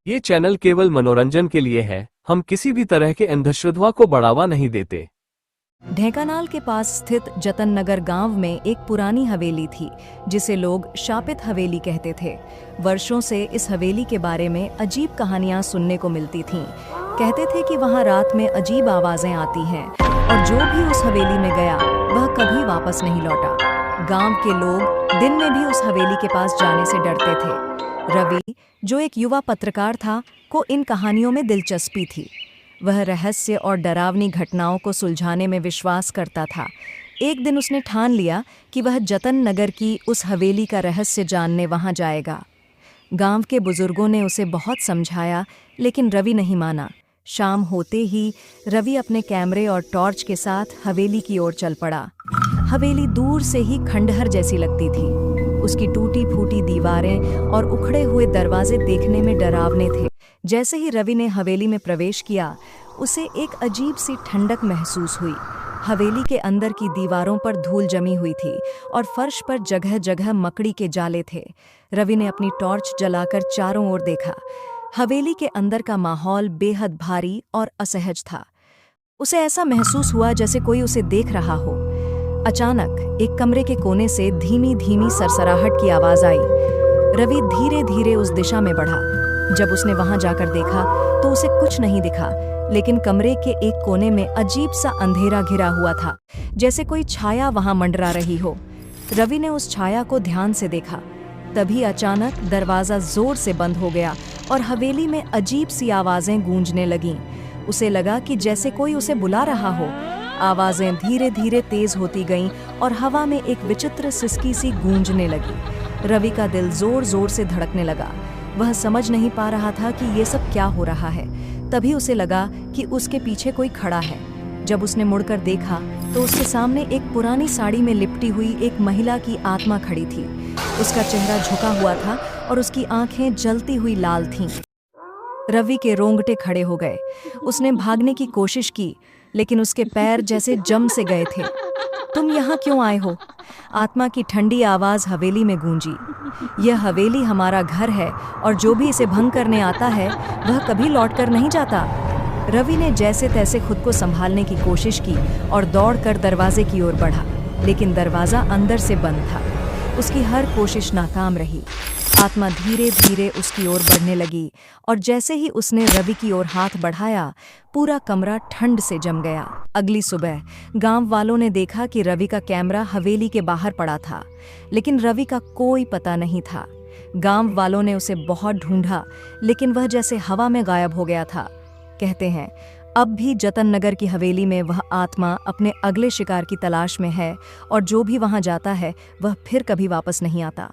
ये चैनल केवल मनोरंजन के लिए है। हम किसी भी तरह के अंधश्रद्धा को बढ़ावा नहीं देते। ढेंकानाल के पास स्थित जतन नगर गांव में एक पुरानी हवेली थी जिसे लोग शापित हवेली कहते थे। वर्षों से इस हवेली के बारे में अजीब कहानियां सुनने को मिलती थीं। कहते थे कि वहां रात में अजीब आवाजें आती हैं और जो भी उस हवेली में गया वह कभी वापस नहीं लौटा। गांव के लोग दिन में भी उस हवेली के पास जाने से डरते थे। रवि, जो एक युवा पत्रकार था, को इन कहानियों में दिलचस्पी थी। वह रहस्य और डरावनी घटनाओं को सुलझाने में विश्वास करता था। एक दिन उसने ठान लिया कि वह जतन नगर की उस हवेली का रहस्य जानने वहां जाएगा। गांव के बुजुर्गों ने उसे बहुत समझाया, लेकिन रवि नहीं माना। शाम होते ही रवि अपने कैमरे और टॉर्च के साथ हवेली की ओर चल पड़ा। हवेली दूर से ही खंडहर जैसी लगती थी। उसकी टूटी फूटी दीवारें और उखड़े हुए दरवाजे देखने में डरावने थे। जैसे ही रवि ने हवेली में प्रवेश किया, उसे एक अजीब सी ठंडक महसूस हुई। हवेली के अंदर की दीवारों पर धूल जमी हुई थी और फर्श पर जगह जगह मकड़ी के जाले थे। रवि ने अपनी टॉर्च जलाकर चारों ओर देखा। हवेली के अंदर का माहौल बेहद भारी और असहज था। उसे ऐसा महसूस हुआ जैसे कोई उसे देख रहा हो। अचानक एक कमरे के कोने से धीमी धीमी सरसराहट की आवाज आई। रवि धीरे धीरे उस दिशा में बढ़ा। जब उसने वहां जाकर देखा तो उसे कुछ नहीं दिखा, लेकिन कमरे के एक कोने में अजीब सा अंधेरा घिरा हुआ था, जैसे कोई छाया वहां मंडरा रही हो। रवि ने उस छाया को ध्यान से देखा। तभी अचानक दरवाजा जोर से बंद हो गया और हवेली में अजीब सी आवाजें गूंजने लगीं। उसे लगा कि जैसे कोई उसे बुला रहा हो। आवाजें धीरे धीरे तेज होती गईं और हवा में एक विचित्र सिसकी सी गूंजने लगी। रवि का दिल जोर जोर से धड़कने लगा। वह समझ नहीं पा रहा था कि ये सब क्या हो रहा है। तभी उसे लगा कि उसके पीछे कोई खड़ा है। जब उसने मुड़कर देखा तो उसके सामने एक पुरानी साड़ी में लिपटी हुई एक महिला की आत्मा खड़ी थी। उसका चेहरा झुका हुआ था और उसकी आंखें जलती हुई लाल थीं। रवि के रोंगटे खड़े हो गए। उसने भागने की कोशिश की, लेकिन उसके पैर जैसे जम से गए थे। तुम यहाँ क्यों आए हो? आत्मा की ठंडी आवाज हवेली में गूंजी। यह हवेली हमारा घर है और जो भी इसे भंग करने आता है वह कभी लौटकर नहीं जाता। रवि ने जैसे तैसे खुद को संभालने की कोशिश की और दौड़कर दरवाजे की ओर बढ़ा, लेकिन दरवाजा अंदर से बंद था। उसकी हर कोशिश नाकाम रही। आत्मा धीरे धीरे उसकी ओर बढ़ने लगी और जैसे ही उसने रवि की ओर हाथ बढ़ाया, पूरा कमरा ठंड से जम गया। अगली सुबह गांव वालों ने देखा कि रवि का कैमरा हवेली के बाहर पड़ा था, लेकिन रवि का कोई पता नहीं था। गांव वालों ने उसे बहुत ढूंढा, लेकिन वह जैसे हवा में गायब हो गया था। कहते हैं अब भी जतन नगर की हवेली में वह आत्मा अपने अगले शिकार की तलाश में है और जो भी वहां जाता है वह फिर कभी वापस नहीं आता।